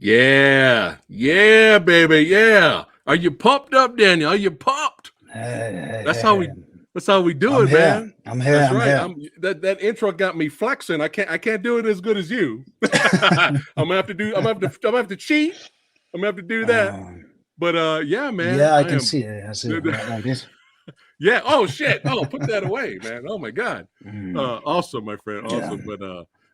Yeah, yeah, baby, yeah. Are you pumped up, Daniel? Are you pumped? Hey, That's hey, how hey. we. That's how we do I'm it, here. man. I'm here. That's I'm right. here. I'm that intro got me flexing. I can't do it as good as you. I'm gonna have to do. I'm gonna have to cheat. I'm gonna have to do that. Um, But yeah, man, yeah, I I can am. see it. I see it like this. Yeah. Oh shit. Oh, put that away, man. Oh my god. Mm, Awesome, my friend. yeah, Awesome. But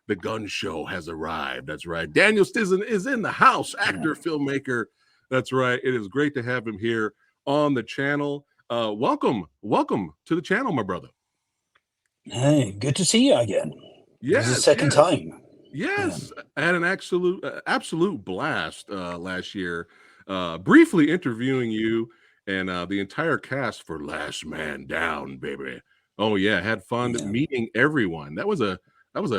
the gun show has arrived. That's right. Daniel Stisen is in the house. yeah. Actor, filmmaker. That's right. It is great to have him here on the channel. Welcome to the channel, my brother. Hey, good to see you again. This is the Yes, second yes, time. Yeah, yes. I had an absolute blast last year. Briefly interviewing you and the entire cast for Last Man Down, baby. Oh yeah, had fun yeah, meeting everyone. That was a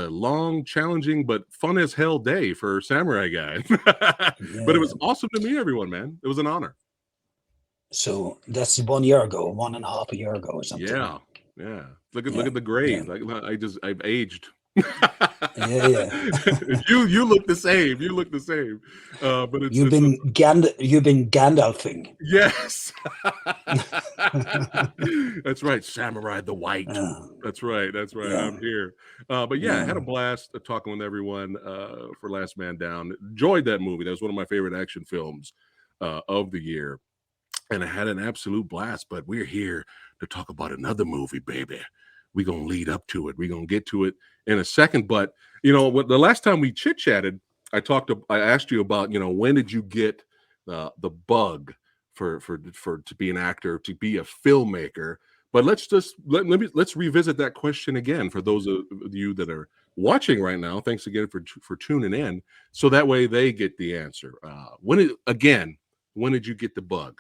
long, challenging, but fun as hell day for Samurai Guy. But it yeah. was awesome to meet everyone, man. It was an honor. So that's 1 year ago, 1.5 years ago or something. Yeah, yeah. Look Yeah, at the yeah, gray. Like I've aged. yeah, yeah. You look the same. You look the same. But You've it's been you've been Gandalfing. yes. That's right, Samurai the White. Yeah, That's right. That's right. yeah, I'm here. But yeah, I had a yeah. blast talking with everyone for Last Man Down. Enjoyed that movie. That was one of my favorite action films of the year, and I had an absolute blast. But we're here to talk about another movie, baby. We're gonna lead up to it. We're gonna get to it in a second. But the last time we chit chatted, I asked you about when did you get the bug for to be an actor, to be a filmmaker. But let's revisit that question again for those of you that are watching right now. Thanks again for tuning in, so that way they get the answer. When did you get the bug?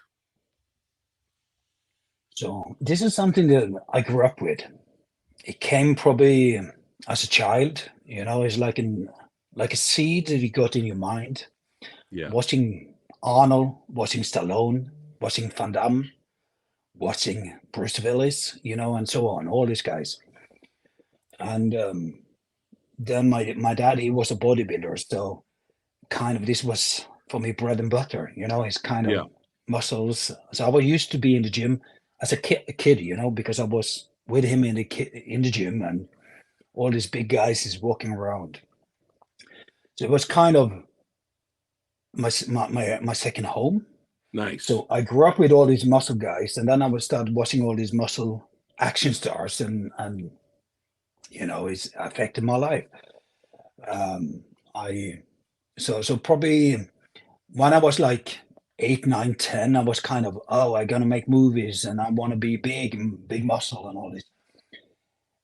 So this is something that I grew up with. It came probably as a child. It's like a seed that you got in your mind. Yeah, Watching Arnold, watching Stallone, watching Van Damme, watching Bruce Willis, and so on, all these guys. And then my dad, he was a bodybuilder, so kind of this was for me bread and butter. His kind yeah. of muscles. So I was used to be in the gym as a kid, because I was with him in the gym, and all these big guys is walking around. So it was kind of my second home. Nice. So I grew up with all these muscle guys, and then I would start watching all these muscle action stars, and it's affected my life. Um, I so probably when I was like 8, 9, 10, I was kind of, oh, I'm gonna make movies and I want to be big and big muscle and all this.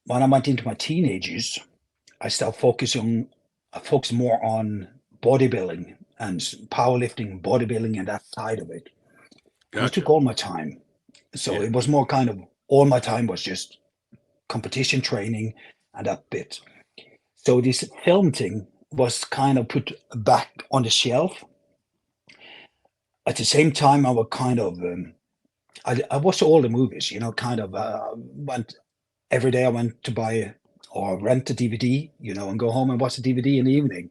When I went into my teenagers, I started I focused more on bodybuilding and powerlifting, bodybuilding, and that side of it. And it took Gotcha. all my time. So Yeah. it was more kind of all my time was just competition training and that bit. So this film thing was kind of put back on the shelf. At the same time, I would kind of I watched all the movies, kind of went every day. I went to buy or rent a DVD, and go home and watch the DVD in the evening.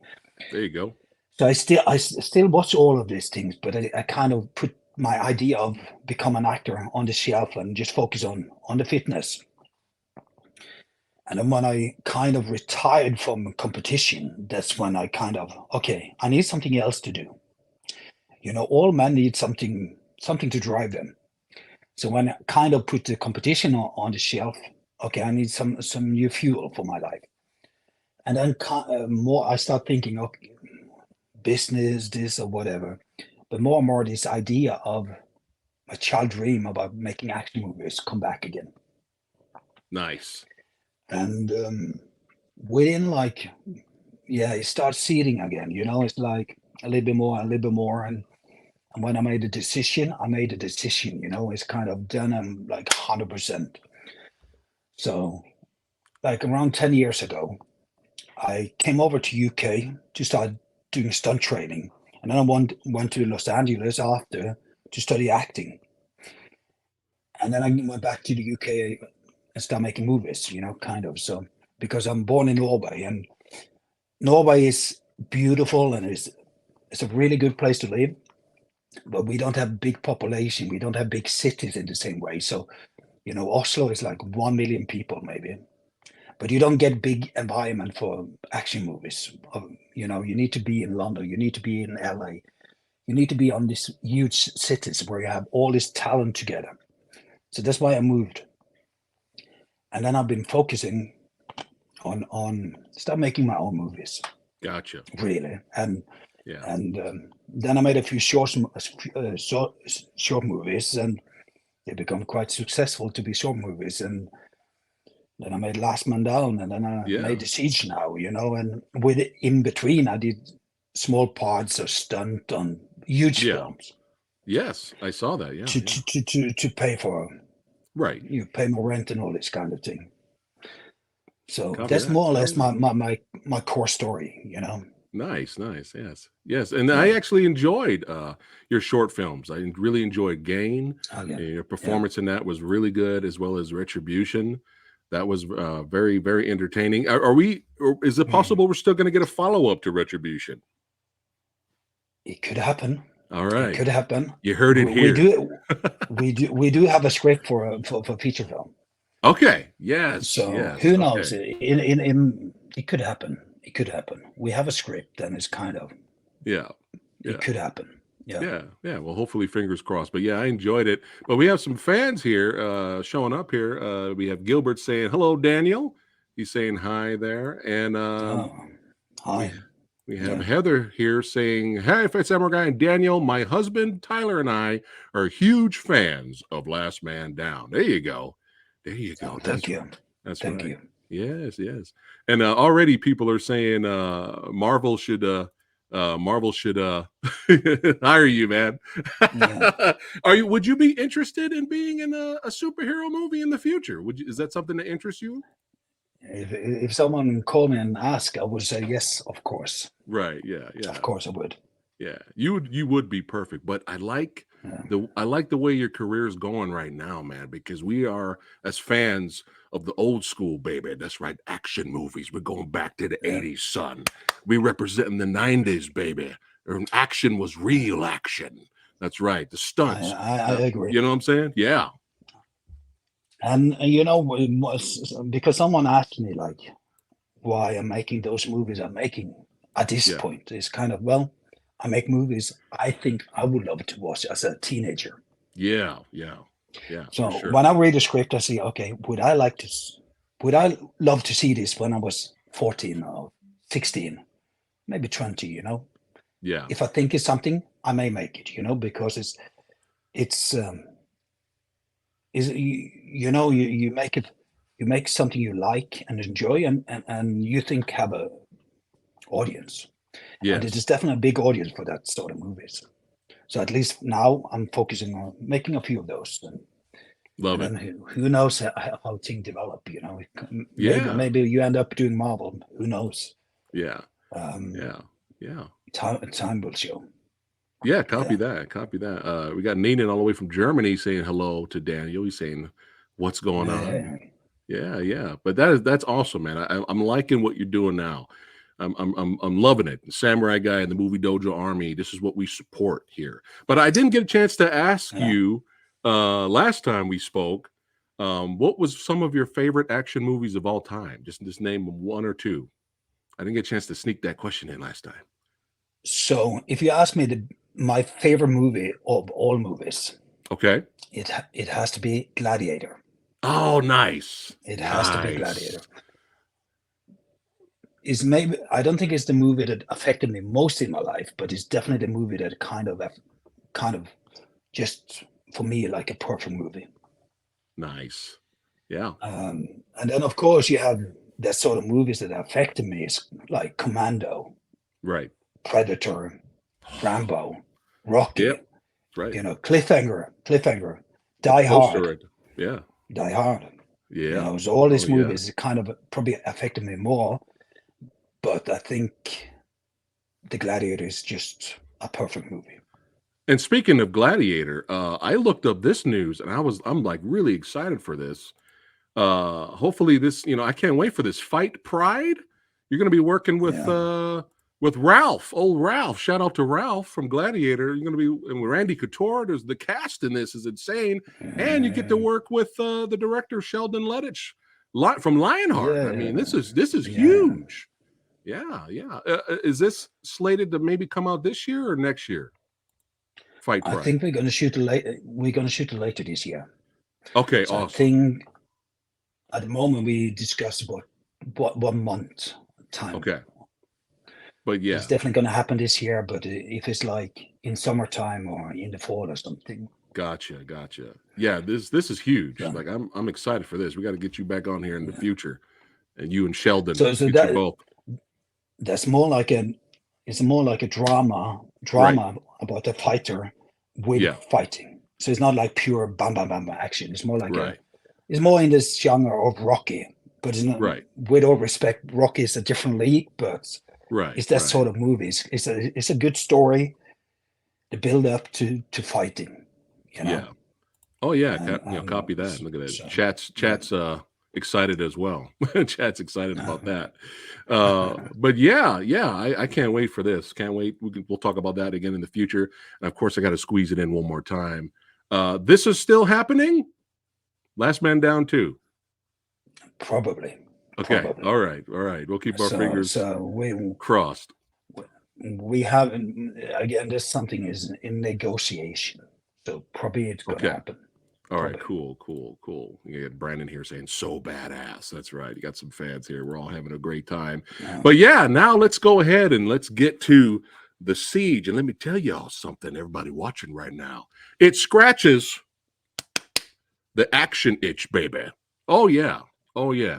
There you go. So I still watch all of these things, but I kind of put my idea of become an actor on the shelf and just focus on the fitness. And then when I kind of retired from competition, that's when I kind of, okay, I need something else to do. All men need something to drive them. So when I kind of put the competition on the shelf, okay, I need some new fuel for my life. And then more, I start thinking, okay, business, this or whatever, but more and more this idea of my child dream about making action movies come back again. Nice. And within like, yeah, it starts seeding again. It's like a little bit more, a little bit more, and when I made a decision, I made a decision. It's kind of done. I'm like 100%. So like around 10 years ago, I came over to UK to start doing stunt training, and then I went to Los Angeles after to study acting, and then I went back to the UK and start making movies. Kind of. So because I'm born in Norway, and Norway is beautiful and is it's a really good place to live, but we don't have big population. We don't have big cities in the same way. So, Oslo is like 1 million people maybe, but you don't get big environment for action movies. You need to be in London. You need to be in LA. You need to be on these huge cities where you have all this talent together. So that's why I moved. And then I've been focusing on start making my own movies, Gotcha. really. And Yeah. and then I made a few short movies, and they become quite successful to be short movies. And then I made Last Man Down, and then I Yeah. made The Siege now, and with it in between, I did small parts or stunt on huge Yeah. films Yes, I saw that. Yeah. to Yeah. to to to, to pay for Right. pay my rent and all this kind of thing. So Copy that's that. more or less Copy that. my core story. Nice, nice. Yes. Yes. And I Yeah. actually enjoyed your short films. I really enjoyed Gain. Oh yeah. And your Yeah. performance in that was really good, as well as Retribution. That was very, very entertaining. Are we, or is it Hmm. possible we're still going to get a follow up to Retribution? It could happen. All It right. could happen. You heard it We here. do we do have a script for feature film. Okay. Yes. So Yes. who Okay. knows? In it could happen. It could happen. We have a script, and it's kind of Yeah. it Yeah. could happen. Yeah. Yeah, yeah. Well, hopefully, fingers crossed. But yeah, I enjoyed it. But we have some fans here showing up here. We have Gilbert saying hello, Daniel. He's saying hi there, and Oh, we hi. we have Yeah. Heather here saying, "Hey, PhatSamuraiGuy and Daniel, my husband Tyler and I are huge fans of Last Man Down." There you go. There you Oh, go. thank That's you. right. That's Thank right. you. Yes, yes. And already people are saying Marvel should hire you, man. Yeah. Are you? Would you be interested in being in a superhero movie in the future? Would you? Is that something that interests you? If someone called me and asked, I would say yes, of course. Right. Yeah. Of Yeah. course I would. Yeah. You would be perfect. But Yeah. I like the way your career is going right now, man. Because we are as fans of the old school, baby. That's right. Action movies. We're going back to the Yeah. '80s, son. We representing the '90s, baby. And action was real action. That's right. The I, stunts. I, I agree. You know what I'm saying? Yeah. And it was because someone asked me like why I'm making those movies I'm making at this Yeah. point. It's kind of, well, I make movies I think I would love to watch as a teenager. Yeah. Yeah. Yeah. For So sure. when I read the script, I say, okay, would I love to see this when I was 14 or 16, maybe 20? Yeah. If I think it's something, I may make it, because it's is you make it, you make something you like and enjoy, and you think have a audience, and it is Yes. definitely a big audience for that sort of movies. So at least now I'm focusing on making a few of those, and Love it. then who knows how things develop. Maybe Yeah. maybe you end up doing Marvel. Who knows? Yeah. Um, Yeah. Yeah. time will show. Yeah, copy Yeah, that. Copy that. We got Neenan all the way from Germany saying hello to Daniel. He's saying, "What's going on?" yeah, Yeah, yeah. But that's awesome, man. I'm liking what you're doing now. I'm loving it. The Samurai Guy and the Movie Dojo Army. This is what we support here. But I didn't get a chance to ask yeah. you last time we spoke. What was some of your favorite action movies of all time? Just name one or two. I didn't get a chance to sneak that question in last time. So if you ask me my favorite movie of all movies, Okay. it has to be Gladiator. Oh, nice. It has to be Nice. Gladiator. Is maybe I don't think it's the movie that affected me most in my life, but it's definitely the movie that kind of just for me like a perfect movie. Nice. Yeah. And then of course you have that sort of movies that affected me is like Commando, Right. Predator, Rambo, Rocky, Yep. Right. Cliffhanger, Die Hard, Poster. Yeah. Die Hard. Yeah. So all Oh these yeah. movies kind of probably affected me more, but I think The Gladiator is just a perfect movie. And speaking of Gladiator, I looked up this news and I'm like really excited for this. Hopefully this, I can't wait for this Fight Pride. You're going to be working with Yeah. with Ralph, old Ralph. Shout out to Ralph from Gladiator. You're going to be and Randy Couture. There's the cast in this is insane, and you get to work with the director Sheldon Lettich from Lionheart. I mean, this is huge. Yeah, yeah. Is this slated to maybe come out this year or next year? Fight I Pride. think we're going to shoot it later. We're going to shoot it later this year. Okay, So awesome. I think at the moment we discussed about what 1 month time. Okay, but yeah, It's definitely going to happen this year. But if it's like in summertime or in the fall or something, gotcha. Yeah, this is huge. yeah. Like I'm excited for this. We got to get you back on here in the future, and you and Sheldon So get you both. that's more like it's more like a drama Right. about a fighter with Yeah. fighting. So it's not like pure bam bam bam action. It's more like Right. it's more in this genre of Rocky. But it's not, Right. with all respect, Rocky is a different league, but Right. it's that Right. sort of movies. It's a good story, the build up to fighting, you know. Yeah. Oh yeah. And Copy that. Look at that. so, Chat's excited as well. Chat's excited about that. But yeah, I can't wait for this. Can't wait. We'll talk about that again in the future. And of course, I got to squeeze it in one more time. This is still happening. Last Man Down 2. probably. Okay. Probably. All right. We'll keep our fingers crossed. We have, again, this something is in negotiation, so probably it's going to happen. All right, cool. You got Brandon here saying so badass. That's right. You got some fans here. We're all having a great time. But yeah, now let's go ahead and let's get to the siege. And let me tell y'all something, everybody watching right now. It scratches the action itch, baby. Oh yeah.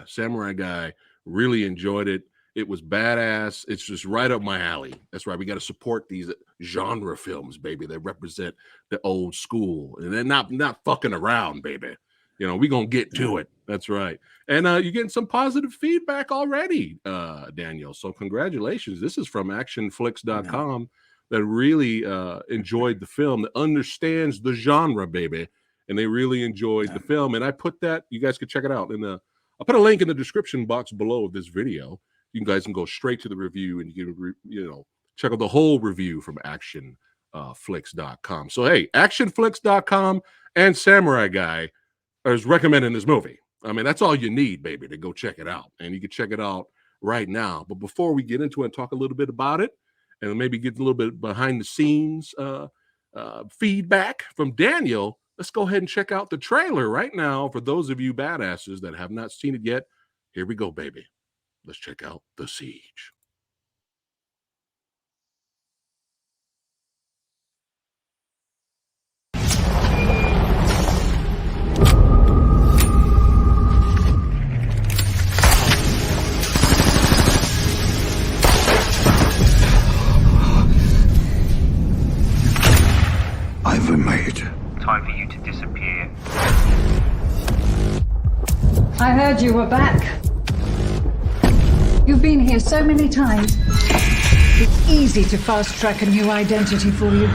Samurai Guy really enjoyed it. It was badass. It's just right up my alley. That's right. We got to support these genre films, baby. They represent the old school, and they're not fucking around, baby. You know, we gonna get to it. That's right. And you're getting some positive feedback already, Daniel. So congratulations. This is from actionflix.com that really enjoyed the film, that understands the genre, baby. And they really enjoyed the film. And I put that, you guys can check it out. I'll put a link in the description box below of this video. You guys can go straight to the review and you can, check out the whole review from actionflix.com. So, hey, actionflix.com and Samurai Guy is recommending this movie. I mean, that's all you need, baby, to go check it out. And you can check it out right now. But before we get into it and talk a little bit about it, and maybe get a little bit behind the scenes feedback from Daniel, let's go ahead and check out the trailer right now. For those of you badasses that have not seen it yet, here we go, baby. Let's check out The Siege. I've been made. Time for you to disappear. I heard you were back. You've been here so many times. It's easy to fast-track a new identity for you.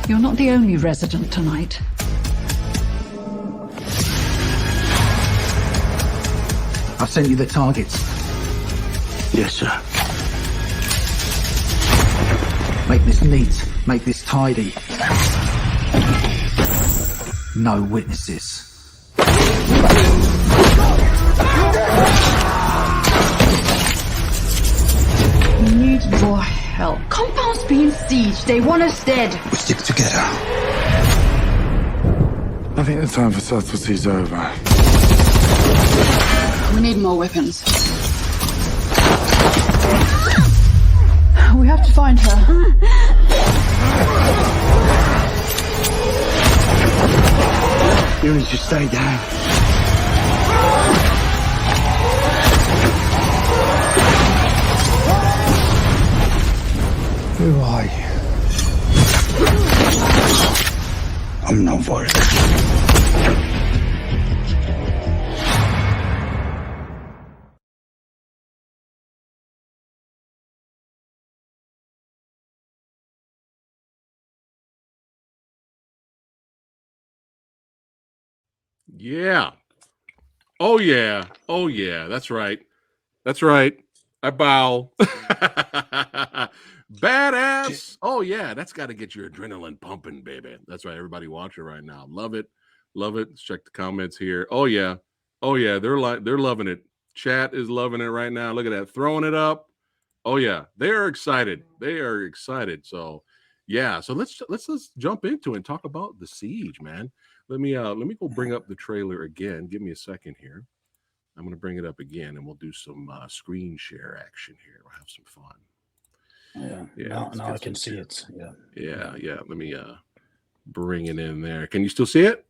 You're not the only resident tonight. I've sent you the targets. Yes, sir. Make this neat. Make this tidy. No witnesses. We need your help. Compound's being sieged. They want us dead. We stick together. I think the time for subtlety's over. We need more weapons. We have to find her. You need to stay down. Who are you? I'm not violent. Yeah. Oh, yeah. That's right. That's right. I bow. Badass. Oh yeah, that's got to get your adrenaline pumping, baby. That's right. Everybody watching right now. Love it. Love it. Let's check the comments here. Oh yeah. Oh yeah. They're loving it. Chat is loving it right now. Look at that. Throwing it up. Oh yeah. They are excited. They are excited. So yeah. So let's jump into it and talk about the siege, man. Let me go bring up the trailer again. Give me a second here. I'm going to bring it up again, and we'll do some screen share action here. We'll have some fun. Yeah. Now I can see it. Yeah. Let me bring it in there. Can you still see it?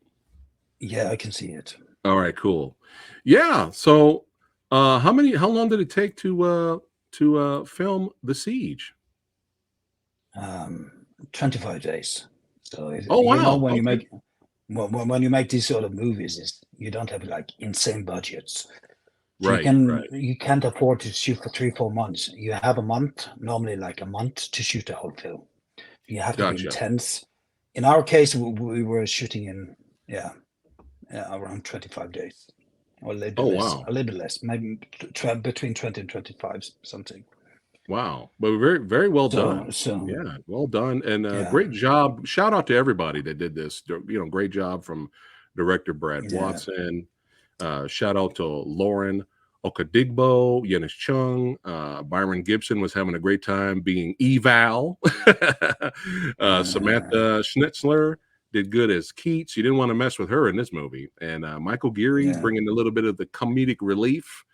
Yeah, I can see it. All right, cool. Yeah. So, how long did it take to film The Siege? 25 days. So Oh you know wow. when Okay. when you make these sort of movies, you don't have like insane budgets. So Right. you can't afford to shoot for 3-4 months. You have a month, normally like a month, to shoot the whole film. You have to be Gotcha. intense. In our case, we were shooting in around 25 days, or a little bit Oh less, wow. maybe between 20 and 25, something. Wow. But very, very well done. So Yeah, well done. And yeah, great job. Shout out to everybody that did this. Great job from director Brad yeah, Watson. Shout out to Lauren Okadigbo, Yenis Chung. Byron Gibson was having a great time being Eval. Samantha Schnitzler did good as Keats. You didn't want to mess with her in this movie. And Michael Geary yeah. bringing a little bit of the comedic relief.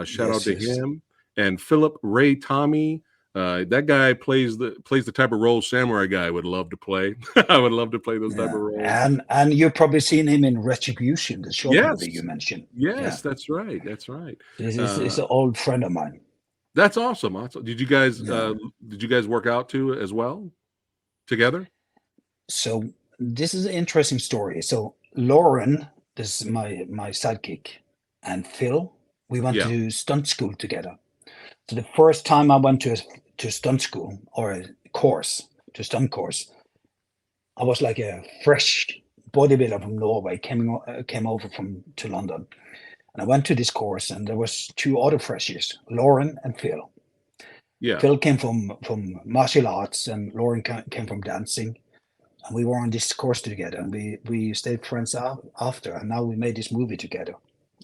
Shout out to Yes. him. And Philip Ray Tommy. That guy plays the type of role Samurai Guy would love to play. I would love to play those type of roles. And you've probably seen him in Retribution, the short Yes, movie you mentioned. yes, that's right. That's right. This is an old friend of mine. That's awesome. Awesome. Did you guys work out too as well together? So this is an interesting story. So Lauren, this is my sidekick, and Phil, we went Yeah. to stunt school together. So the first time I went to stunt school, or a stunt course, I was like a fresh bodybuilder from Norway, came over to London, and I went to this course, and there was two other freshies, Lauren and Phil. Yeah. Phil came from martial arts, and Lauren came from dancing. And we were on this course together, and we stayed friends after, and now we made this movie together.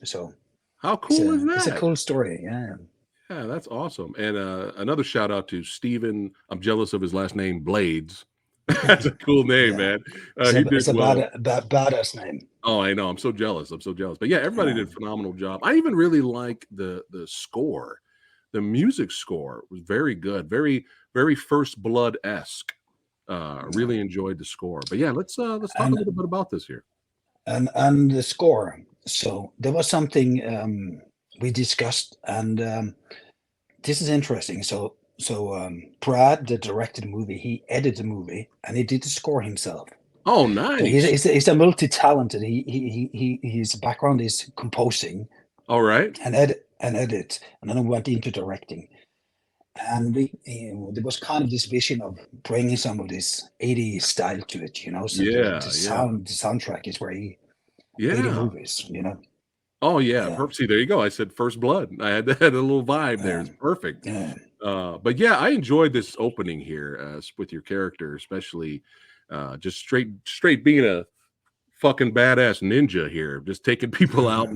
So How cool is it's a that? cool story. Yeah. Yeah, that's awesome. And another shout out to Steven. I'm jealous of his last name, Blades. That's a cool name, Yeah. man. He did It's a well. badass name. Oh, I know. I'm so jealous. I'm so jealous. But yeah, everybody did a phenomenal job. I even really like the score. The music score was very good. Very, very First Blood-esque. Really enjoyed the score. But yeah, let's talk a And little bit about this here. and the score. So there was something we discussed, and this is interesting. So Brad, that directed the movie, he edited the movie, and he did the score himself. Oh, So nice. he's a multi-talented. His background is composing All right. and edit, and then he went into directing. And there was kind of this vision of bringing some of this 80s style to it, So Yeah, the yeah. soundtrack is very 80 Yeah. movies, Oh yeah. Yeah, See, there you go. I said First Blood. I had a little vibe there. It's perfect. yeah, But yeah, I enjoyed this opening here with your character, especially just straight being a fucking badass ninja here, just taking people out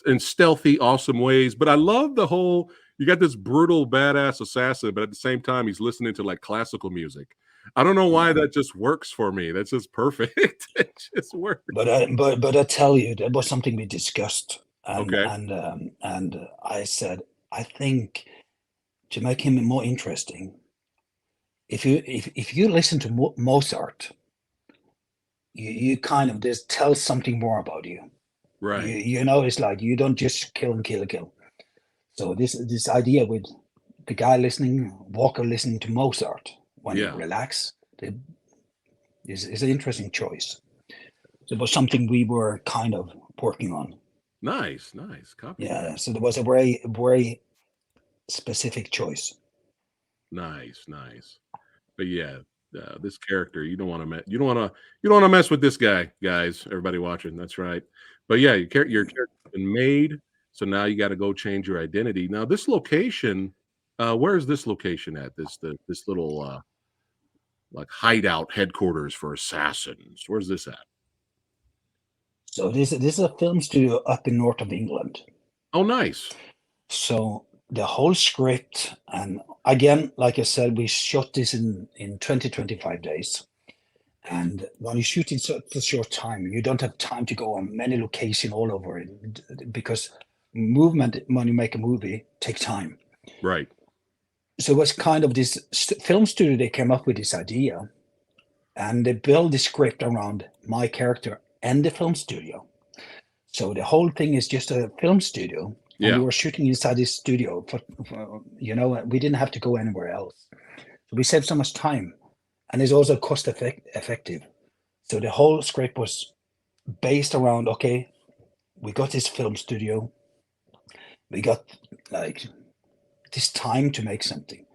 in stealthy, awesome ways. But I love the whole. You got this brutal, badass assassin, but at the same time, he's listening to like classical music. I don't know why that just works for me. That's just perfect. It just works. but I tell you, that was something we discussed, and Okay. I said, I think to make him more interesting, if you listen to Mozart, you kind of just tell something more about you. Right. It's like you don't just kill and kill and kill. So this idea with the guy Walker listening to Mozart when you relax, is an interesting choice. So it was something we were kind of working on. Nice. Copy that. So there was a very, very specific choice. Nice. But yeah, this character you don't want to mess with this guy, guys. Everybody watching, that's right. But yeah, your character's been made. So now you got to go change your identity. Now this location, where is this location at? This little like hideout headquarters for assassins. Where's this at? So this is a film studio up in north of England. Oh, nice. So the whole script, and again, like I said, we shot this in 20, 25 days. And when you shoot in such a short time, you don't have time to go on many locations all over it, because movement, when you make a movie, takes time. Right. So it was kind of this film studio, they came up with this idea, and they built the script around my character and the film studio. So the whole thing is just a film studio. And we were shooting inside this studio for, we didn't have to go anywhere else. So we saved so much time, and it's also cost effective. So the whole script was based around, okay, we got this film studio, we got like this time to make something.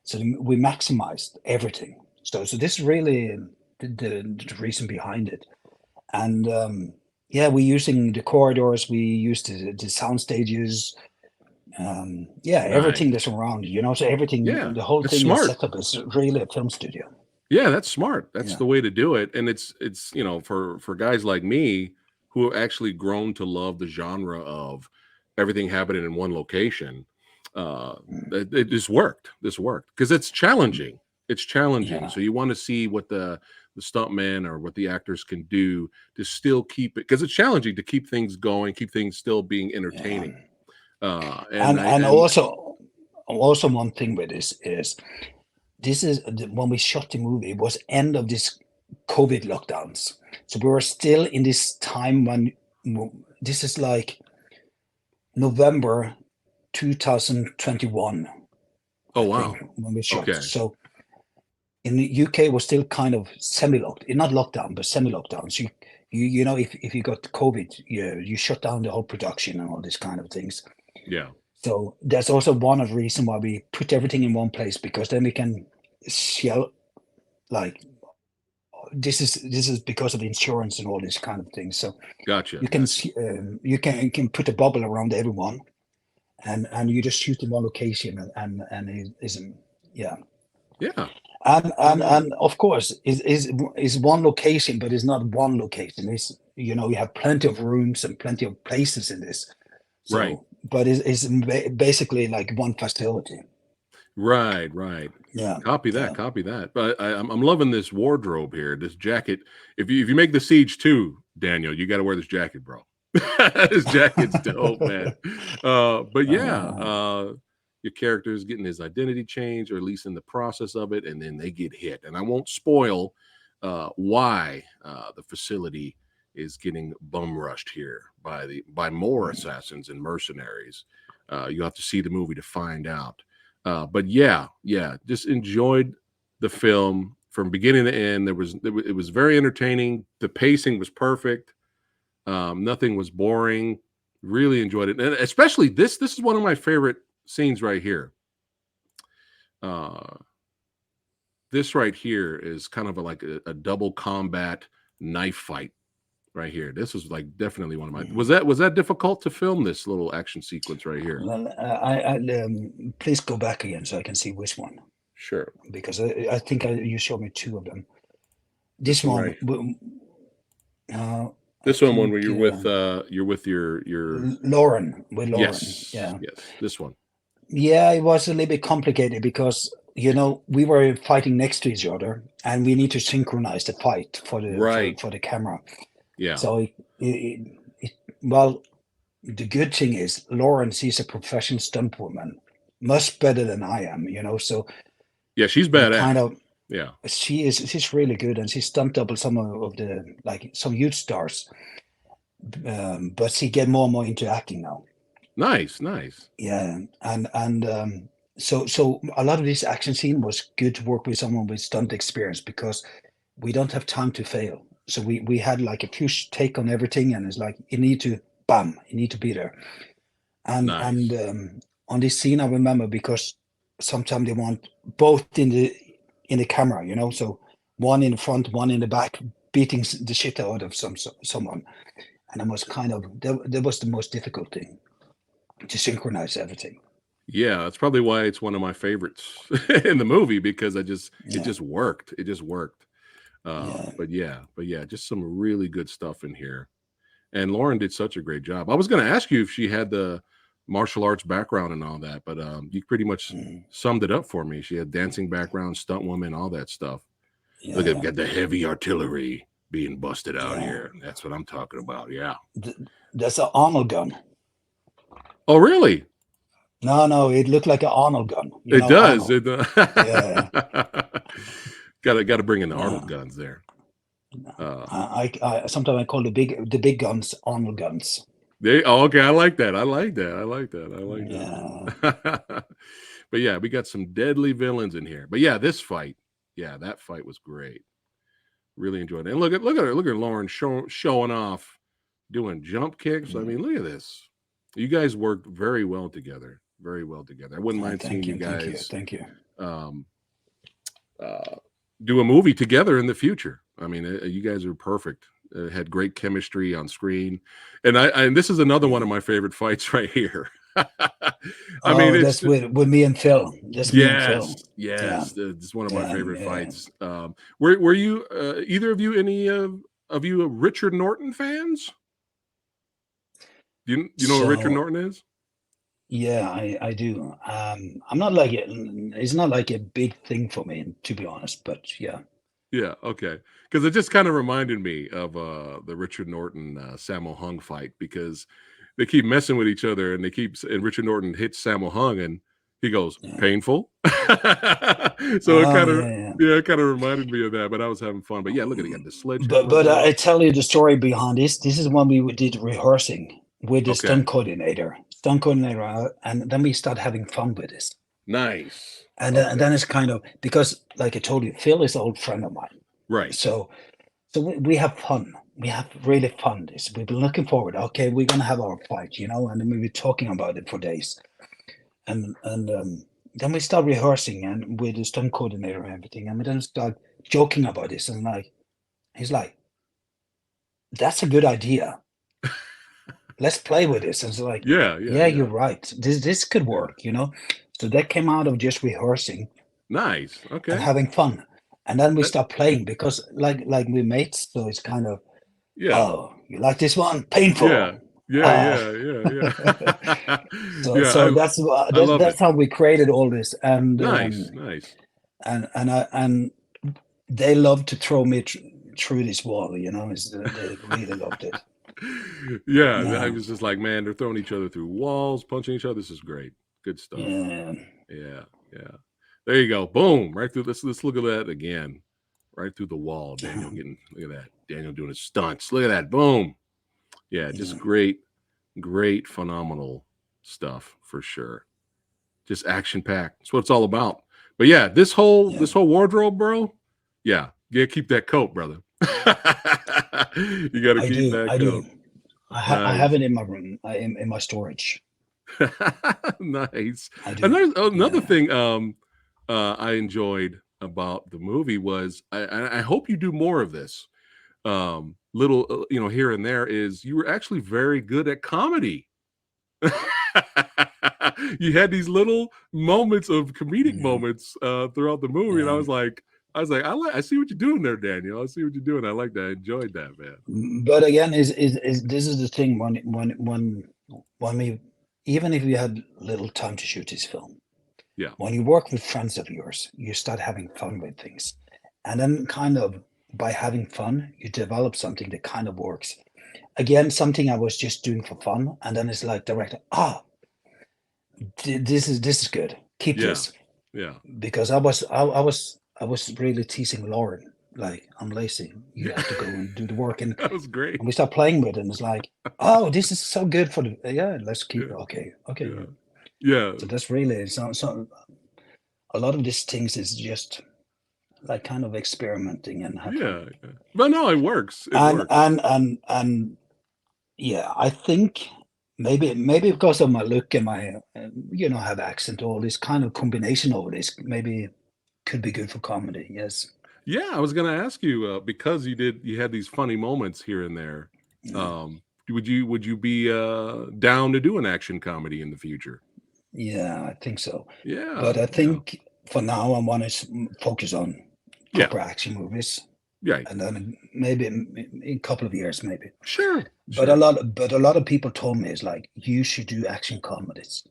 So we maximized everything. So this is really the reason behind it. And we're using the corridors, we used the sound stages, everything that's around, so everything, the whole thing is set up as really a film studio. Yeah, that's smart. That's the way to do it. And it's for guys like me who have actually grown to love the genre of everything happening in one location. This worked because it's challenging. So you want to see what the stuntman or what the actors can do to still keep it, because it's challenging to keep things going, keep things still being entertaining. Also one thing with this is when we shot the movie, it was end of this COVID lockdowns. So we were still in this time when this is like November 2021. Oh, wow. When we shot. Okay. So in the UK was still kind of semi-locked, not lockdown, but semi-lockdown. So you know, if you got COVID, you shut down the whole production and all these kind of things. Yeah. So that's also one of the reasons why we put everything in one place, because then we can sell, like, this is because of insurance and all this kind of things. So gotcha. You can put a bubble around everyone, and you just shoot in one location, and it isn't. Yeah. And of course is one location, but it's not one location. It's, you have plenty of rooms and plenty of places in this. So, right. But it's basically like one facility. Right. Yeah. Copy that. But I'm loving this wardrobe here, this jacket. If you make the Siege 2, Daniel, you got to wear this jacket, bro. This jacket's dope, man. But your character is getting his identity changed, or at least in the process of it, and then they get hit. And I won't spoil why the facility is getting bum rushed here by more assassins and mercenaries. You have to see the movie to find out. But just enjoyed the film from beginning to end. It was very entertaining. The pacing was perfect. Nothing was boring. Really enjoyed it, and especially this is one of my favorite scenes right here. This right here is kind of like a double combat knife fight right here. This was like definitely one of my. Was that difficult to film, this little action sequence right here? Well, I please go back again so I can see which one. Sure. Because I think you showed me two of them. This one. Right. This one where you're with your Lauren. With Lauren. Yes. Yes. This one. Yeah, it was a little bit complicated because we were fighting next to each other, and we need to synchronize the fight for the camera. Yeah. So well, the good thing is Lauren, she's a professional stunt woman, much better than I am. So yeah, she's badass. Kind of. Yeah, she's really good, and she stunt doubled some of the some huge stars, but she get more and more into acting now. Nice. Yeah, and so a lot of this action scene was good to work with someone with stunt experience, because we don't have time to fail. So we had like a few take on everything, and it's like you need to be there. And nice. And on this scene, I remember, because sometimes they want both in the camera, so one in the front, one in the back, beating the shit out of someone, and it was kind of that was the most difficult thing. to synchronize everything. Yeah, that's probably why it's one of my favorites in the movie, because it Yeah, just worked. It just worked. yeah. But yeah, just some really good stuff in here. And Lauren did such a great job. I was going to ask you if she had the martial arts background and all that, but you pretty much Mm, summed it up for me. She had dancing background, stunt woman, all that stuff. Look at yeah, got the heavy artillery being busted out yeah. here. That's what I'm talking about. Yeah. That's an Arnold gun. Oh, really? No, no, it looked like an Arnold gun. You It know, does. Arnold. It Yeah, got to bring in the yeah. Arnold guns there. Uh, I sometimes I call the big guns Arnold guns. okay. I like that. I like that. I like that. I like Yeah, that. But yeah, we got some deadly villains in here. But yeah, this fight, yeah, that fight was great. Really enjoyed it. And look at Lauren showing off, doing jump kicks. I mean, look at this. You guys worked very well together. Very well together. I wouldn't mind seeing thank you you, thank you, guys thank you. um, do a movie together in the future. I mean, you guys are perfect. Had great chemistry on screen, and this is another one of my favorite fights right here. I mean, Oh, it's that's with me and Phil. That's me and Phil. yes, Yeah, yes, it's one of my yeah, favorite yeah. fights. Were you either of you any of you Richard Norton fans? You know what Richard So Norton is? yeah, I do. I'm not like it. It's not like a big thing for me, to be honest. But yeah, Yeah, okay. Because it just kind of reminded me of the Richard Norton Sammo Hung fight, because they keep messing with each other, and and Richard Norton hits Sammo Hung and he goes, yeah. painful. So Oh yeah, yeah. it kind of reminded me of that, but I was having fun. But yeah, look at it, got the But sledgehammers out. I tell you the story behind this. This is when we did rehearsing with the Okay. stunt coordinator, and then we start having fun with this. Nice. And Okay. then it's kind of because, like I told you, Phil is an old friend of mine. Right. So we have fun. We have really fun. This we've been looking forward. Okay, we're gonna have our fight, you know, and then we were talking about it for days. And then we start rehearsing and with the stunt coordinator and everything, and we then start joking about this. And like he's like, "That's a good idea. Let's play with this." And it's like, Yeah, yeah, "Yeah, yeah. you're right. This could Yeah. work," you know. So that came out of just rehearsing Nice. and Okay. having fun. And then we That, start playing because like we mates, so it's kind of, yeah. oh, you like this one? Yeah. Painful. Yeah, Uh, yeah, yeah, yeah. Yeah, so I love it. that's how we created all this, Nice, nice. and they love to throw me through this wall. You know, they really loved it. Yeah, I Yeah, was just like, man, they're throwing each other through walls, punching each other. This is great. Good stuff. yeah. Yeah, yeah. There you go. Boom. Right through. Let's look at that again. Right through the wall. Daniel getting. Look at that. Daniel doing his stunts. Look at that. Boom. Yeah, just Yeah. great, phenomenal stuff for sure. Just action packed. That's what it's all about. But yeah, Yeah. this whole wardrobe, bro. Yeah, keep that coat, brother. You got to I keep do. that I do. coat. I have Nice. it in my room, in my storage. Nice. I do. Another Yeah. thing I enjoyed about the movie was I hope you do more of this. Little here and there is you were actually very good at comedy. You had these little moments of comedic Yeah. moments throughout the movie, and Yeah. I see what you're doing there, Daniel. I see what you're doing. I like that. I enjoyed that, man. But again, is this is the thing when we, even if we had little time to shoot this film, Yeah. when you work with friends of yours, you start having fun with things, and then kind of by having fun, you develop something that kind of works. Again, something I was just doing for fun, and then it's like director, this is good. Keep Yeah. this, Yeah. because I was really teasing Lauren. Like, I'm lazy. You have to go and do the work, and That was great. we start playing with it, and it's like, oh, this is so good for the, yeah. Let's keep it. Yeah. Okay. Yeah. Yeah. So that's really so. A lot of these things is just like kind of experimenting and have fun. Yeah. Yeah. But no, it works. It And works. and yeah, I think maybe because of my look and my have accent, all this kind of combination of this maybe could be good for comedy. Yes. Yeah, I was gonna ask you because you had these funny moments here and there. Yeah. would you be down to do an action comedy in the future? Yeah, I think so. Yeah, But I yeah, think for now I want to focus on yeah, proper action movies, right. and then maybe in a couple of years, maybe. Sure, But a sure. lot of people told me it's like you should do action comedies.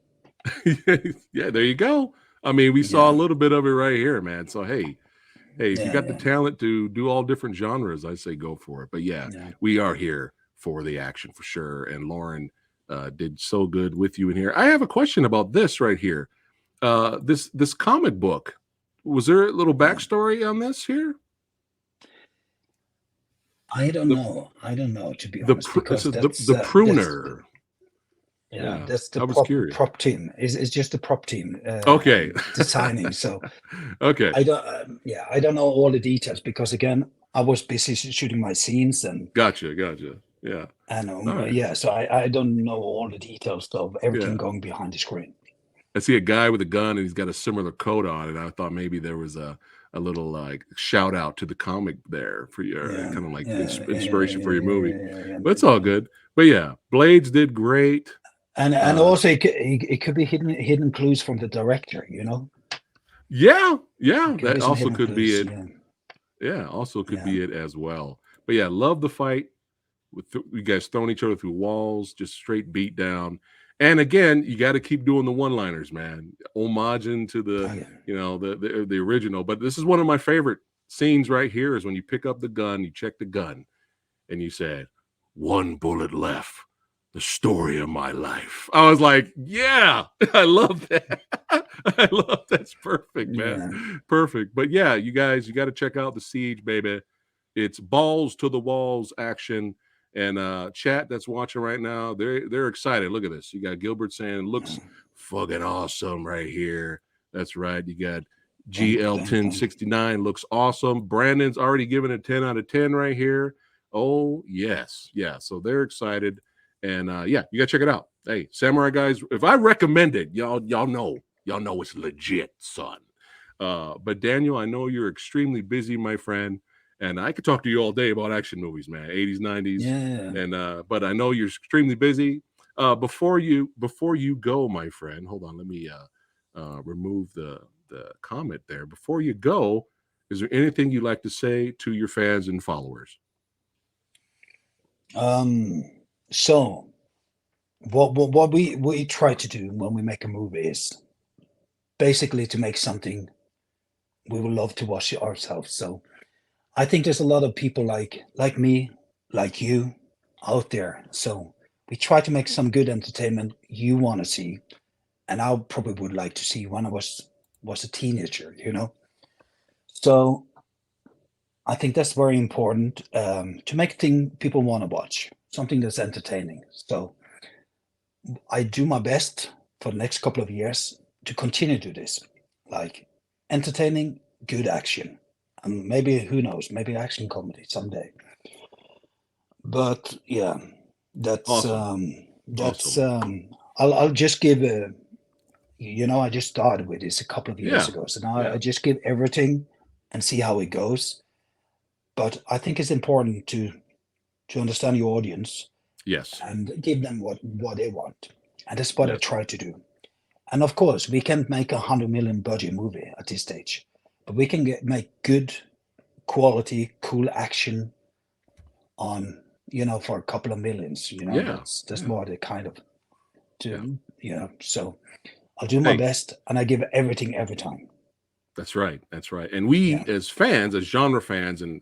Yeah, there you go. I mean, we saw a Yeah, little bit of it right here, man. So hey, if you yeah, got the yeah, talent to do all different genres, I say go for it. But yeah, yeah. we are here for the action for sure. And Lauren did so good with you in here. I have a question about this right here. This comic book. Was there a little Yeah. backstory on this here? I don't The know. I don't know, to be the honest, pr- because the pruner. yeah, Yeah, that's the I was curious. prop team. Is just the prop team Okay. designing. So Okay. I don't. Yeah, I don't know all the details because again, I was busy shooting my scenes Gotcha. Yeah. All right. yeah. So I don't know all the details of everything Yeah. going behind the screen. I see a guy with a gun and he's got a similar coat on, and I thought maybe there was a little like shout out to the comic there for your Yeah, kind of like yeah, yeah, yeah, inspiration for your movie. yeah. But it's all good. But yeah, Blades did great. And also it could be hidden clues from the director. You know, Yeah, it could that be some also hidden could be clues. it. Yeah, Yeah, also could yeah. be it as well. But yeah, love the fight with you guys throwing each other through walls, just straight beat down. And again, you got to keep doing the one-liners, man. Homaging to the, Oh, yeah. the original. But this is one of my favorite scenes right here is when you pick up the gun, you check the gun, and you said, "One bullet left. The story of my life." I was like, yeah, I love that. I love that's perfect, Yeah. man. Perfect. But yeah, you guys, you got to check out The Siege, baby. It's balls to the walls action. And chat that's watching right now, they're excited. Look at this. You got Gilbert saying looks fucking awesome right here. That's right. You got Thank you. GL1069 looks awesome. Brandon's already given it 10 out of 10 right here. Oh, yes. Yeah. So they're excited. And yeah, you gotta check it out. Hey, Samurai Guys, if I recommend it, y'all know it's legit, son. But Daniel, I know you're extremely busy, my friend. And I could talk to you all day about action movies, man, 80s, 90s. Yeah. And but I know you're extremely busy. Before you go, my friend, hold on, let me remove the comment there. Before you go, is there anything you'd like to say to your fans and followers? So what we try to do when we make a movie is basically to make something we will love to watch it ourselves. So I think there's a lot of people like me, like you, out there. So we try to make some good entertainment you want to see, and I probably would like to see when I was a teenager. You know, so I think that's very important to make thing people want to watch, something that's entertaining. So I do my best for the next couple of years to continue to do this, like entertaining, good action, and maybe who knows, maybe action comedy someday. But yeah, that's Awesome. that's Awesome. I'll just give a, you know, I just started with this a couple of years Yeah. ago, so now Yeah. I just give everything and see how it goes. But I think it's important to understand your audience Yes. and give them what they want, and that's what I Yes. try to do. And of course, we can't make 100 million budget movie at this stage, but we can make good quality, cool action on, you know, for a couple of millions. You know, Yeah. that's Yeah. more the kind of Yeah. you know. So I'll do my Hey, best, and I give everything every time. that's right. That's right. And we, Yeah, as fans, as genre fans and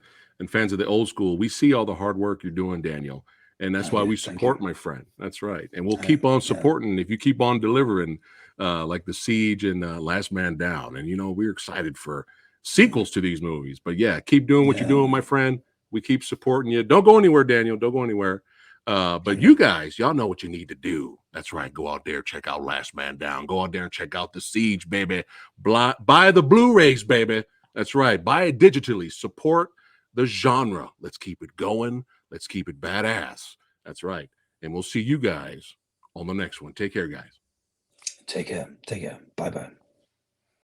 fans of the old school, we see all the hard work you're doing, Daniel. And that's why yeah. we Thank you. support, my friend. That's right. And we'll keep on Yeah, supporting if you keep on delivering like The Siege and Last Man Down. And, you know, we're excited for sequels to these movies. But yeah, keep doing what you're yeah. doing, my friend. We keep supporting you. Don't go anywhere, Daniel. Don't go anywhere. But you guys, y'all know what you need to do. That's right. Go out there, check out Last Man Down. Go out there and check out The Siege, baby. Buy the Blu-rays, baby. That's right. Buy it digitally. Support the genre. Let's keep it going. Let's keep it badass. That's right. And we'll see you guys on the next one. Take care, guys. Take care. Take care. Bye bye.